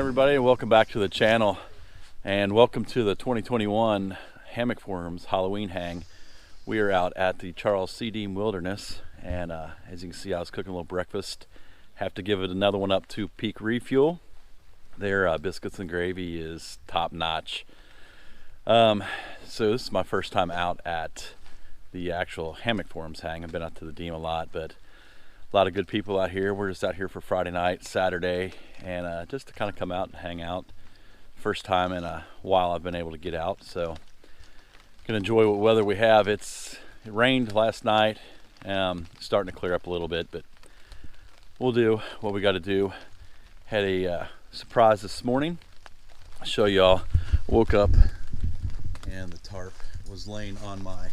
everybody, and welcome back to the channel, and welcome to the 2021 Hammock Forums Halloween hang. We are out at the Charles C. Deam Wilderness, and as you can see, I was cooking a little breakfast. Have to give it another one up to Peak Refuel. Their biscuits and gravy is top notch. So this is my first time out at the actual Hammock Forums hang. I've been out to the Deam a lot, but a lot of good people out here. We're just out here for Friday night, Saturday, and just to kind of come out and hang out. First time in a while I've been able to get out, so can enjoy what weather we have. It rained last night, starting to clear up a little bit, but we'll do what we got to do. Had a surprise this morning. I'll show y'all. Woke up and the tarp was laying on my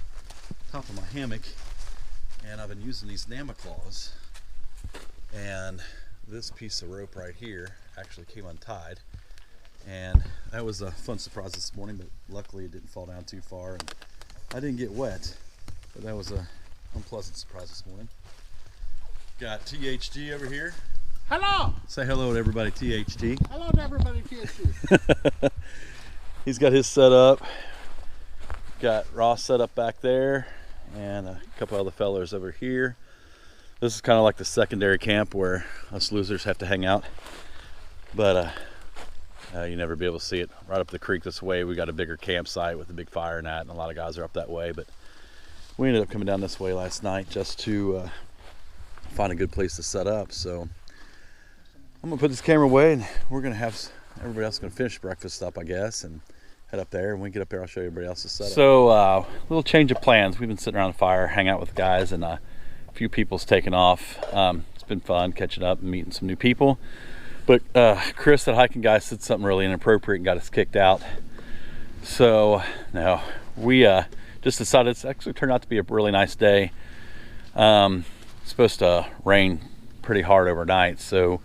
top of my hammock, and I've been using these Namaclaws, and this piece of rope right here actually came untied, and that was a fun surprise this morning, but luckily it didn't fall down too far and I didn't get wet, but that was a unpleasant surprise this morning. Got THD over here. Hello! Say hello to everybody, THD. Hello to everybody, THD. He's got his set up. Got Ross set up back there, and a couple other fellas over here. This is kind of like the secondary camp where us losers have to hang out, but you never be able to see it. Right up the creek this way, we got a bigger campsite with a big fire and that, and a lot of guys are up that way, but we ended up coming down this way last night just to find a good place to set up. So I'm gonna put this camera away, and we're gonna have everybody else gonna finish breakfast up, I guess, and head up there. And when we get up there, I'll show you everybody else's setup. So a little change of plans. We've been sitting around the fire, hang out with the guys, and a few people's taken off. It's been fun catching up and meeting some new people. But Chris, that hiking guy, said something really inappropriate and got us kicked out. So no, we just decided it's actually turned out to be a really nice day. It's supposed to rain pretty hard overnight, so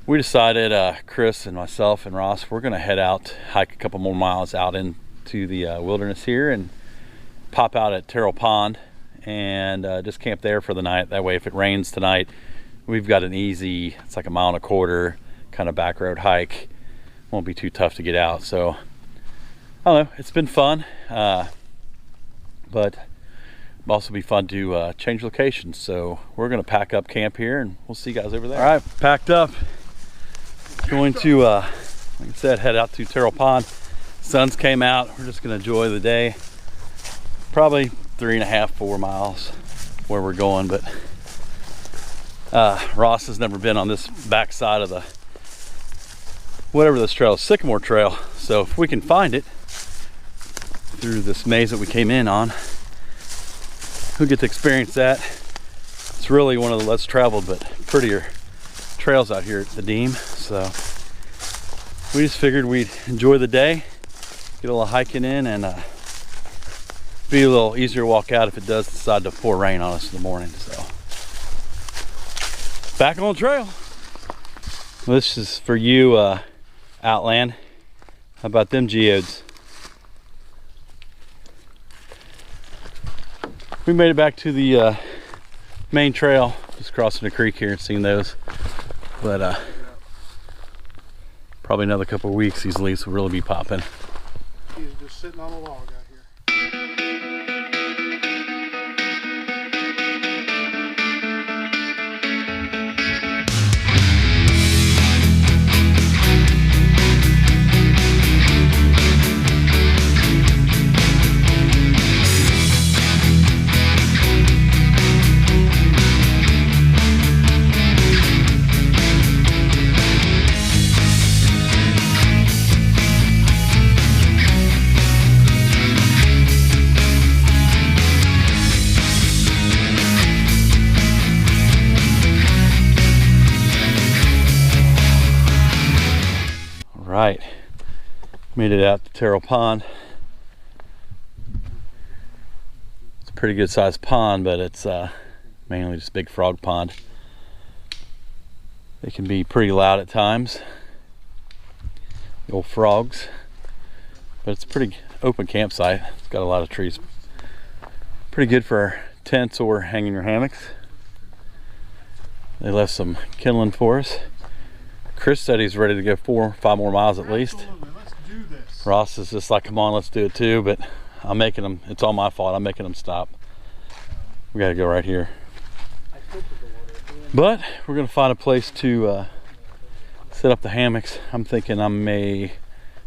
we decided, Chris and myself and Ross, we're gonna head out, hike a couple more miles out into the wilderness here, and pop out at Terrell Pond and just camp there for the night. That way, if it rains tonight, we've got an easy, it's like 1.25 miles kind of back road hike. Won't be too tough to get out. So I don't know, it's been fun, but it'll also be fun to change locations. So we're gonna pack up camp here, and we'll see you guys over there. All right, packed up. Going to, like I said, head out to Terrell Pond. Sun's came out. We're just gonna enjoy the day. Probably 3.5, 4 miles where we're going, but Ross has never been on this back side of the, whatever this trail is, Sycamore Trail. So if we can find it through this maze that we came in on, we'll get to experience that. It's really one of the less traveled but prettier trails out here at the Deam. So we just figured we'd enjoy the day, get a little hiking in, and be a little easier to walk out if it does decide to pour rain on us in the morning. So back on the trail. This is for you, Outland. How about them geodes? We made it back to the main trail, just crossing the creek here and seeing those. But probably another couple of weeks, these leaves will really be popping. He's just sitting on a log out here. Right, made it out to Terrell Pond. It's a pretty good sized pond, but it's mainly just a big frog pond. They can be pretty loud at times, the old frogs, but it's a pretty open campsite. It's got a lot of trees. Pretty good for tents or hanging your hammocks. They left some kindling for us. Chris said he's ready to go 4 or 5 more miles at least. Absolutely. Let's do this. Ross is just like, come on, let's do it too, but I'm making him, it's all my fault. I'm making him stop. We gotta go right here. But we're gonna find a place to set up the hammocks. I'm thinking I may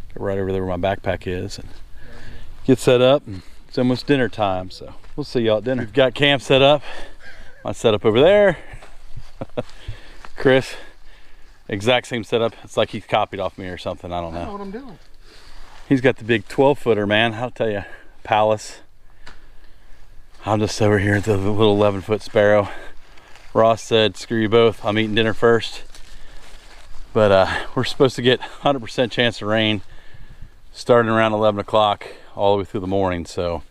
get right over there where my backpack is and get set up. And it's almost dinner time, so we'll see y'all at dinner. We've got camp set up. My setup over there. Chris, exact same setup. It's like he's copied off me or something. I don't know. I know what I'm doing. He's got the big 12-footer, man. I'll tell you, Palace. I'm just over here at the little 11-foot Sparrow. Ross said, screw you both. I'm eating dinner first. But we're supposed to get 100% chance of rain starting around 11 o'clock all the way through the morning. So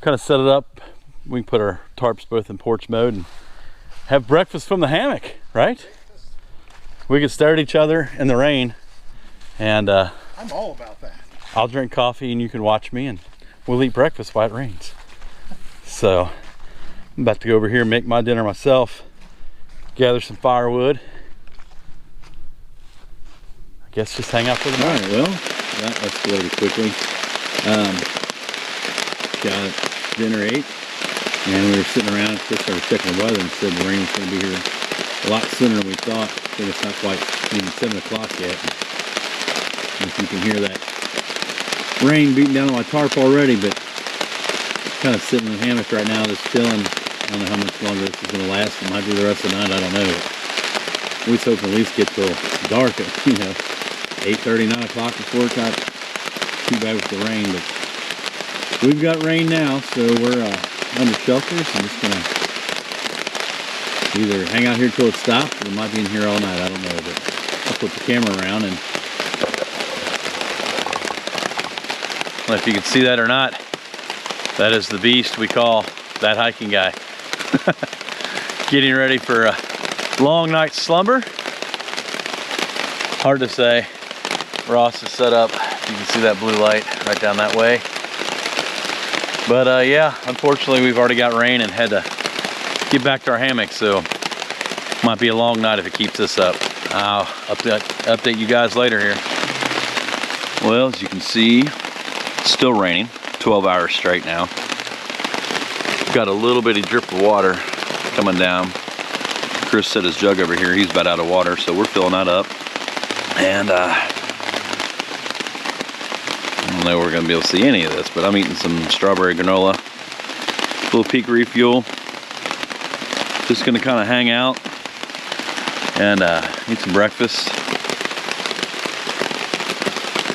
kind of set it up. We can put our tarps both in porch mode and have breakfast from the hammock, right? We can stare at each other in the rain, and I'm all about that. I'll drink coffee and you can watch me, and we'll eat breakfast while it rains. So I'm about to go over here and make my dinner myself, gather some firewood. I guess just hang out for the night. All right, well, that escalated quickly. Got dinner ate, and we were sitting around. Chris started checking the weather and said the rain was going to be here a lot sooner than we thought. I think it's not quite even 7 o'clock yet. And if you can hear that rain beating down on my tarp already, but kind of sitting in the hammock right now, just chilling. I don't know how much longer this is going to last. It might be the rest of the night. I don't know. We just hope at least get till dark at, 8:30, 9 o'clock before it got too bad with the rain. But we've got rain now, so we're under shelter. So I'm just gonna either hang out here till it stops, or we might be in here all night. I don't know, but I'll put the camera around and. Well, if you can see that or not, that is the beast we call that hiking guy. Getting ready for a long night's slumber. Hard to say. Ross is set up. You can see that blue light right down that way. But yeah, unfortunately we've already got rain and had to get back to our hammock, so might be a long night if it keeps this up. I'll update you guys later here. Well, as you can see, it's still raining, 12 hours straight now. Got a little bitty drip of water coming down. Chris set his jug over here. He's about out of water, so we're filling that up. And I don't know if we're gonna be able to see any of this, but I'm eating some strawberry granola, little peak refuel. Just gonna kind of hang out and eat some breakfast.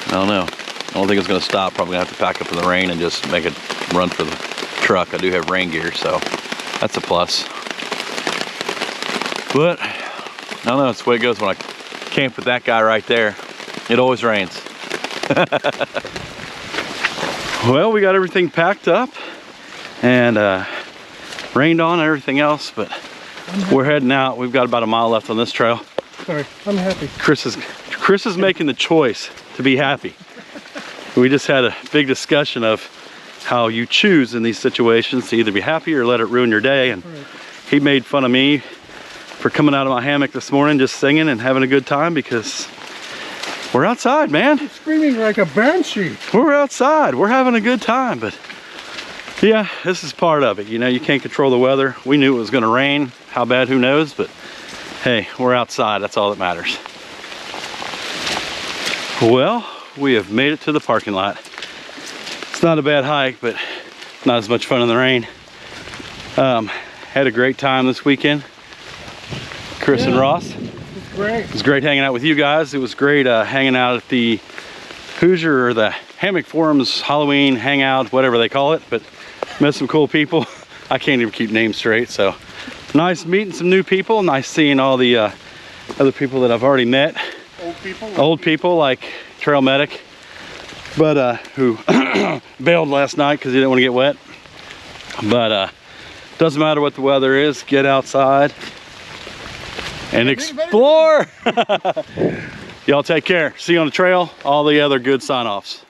I don't know. I don't think it's gonna stop. Probably gonna have to pack up in the rain and just make a run for the truck. I do have rain gear, so that's a plus. But I don't know, it's the way it goes when I camp with that guy right there. It always rains. Well, we got everything packed up and rained on and everything else, but we're heading out. We've got about a mile left on this trail. Sorry, I'm happy. Chris is making the choice to be happy. We just had a big discussion of how you choose in these situations to either be happy or let it ruin your day, and he made fun of me for coming out of my hammock this morning just singing and having a good time because we're outside, man. You're screaming like a banshee. We're outside. We're having a good time, but yeah, this is part of it. You can't control the weather. We knew it was going to rain. How bad, who knows? But hey, we're outside. That's all that matters. Well, we have made it to the parking lot. It's not a bad hike, but not as much fun in the rain. Had a great time this weekend. Chris and Ross. It's great. It was great hanging out with you guys. It was great hanging out at the Hoosier or the Hammock Forums Halloween hangout, whatever they call it, but met some cool people. I can't even keep names straight, so nice meeting some new people. Nice seeing all the other people that I've already met. Old people like Trail Medic, but who bailed last night because he didn't want to get wet. But doesn't matter what the weather is, get outside and explore. Y'all take care. See you on the trail. All the other good sign-offs.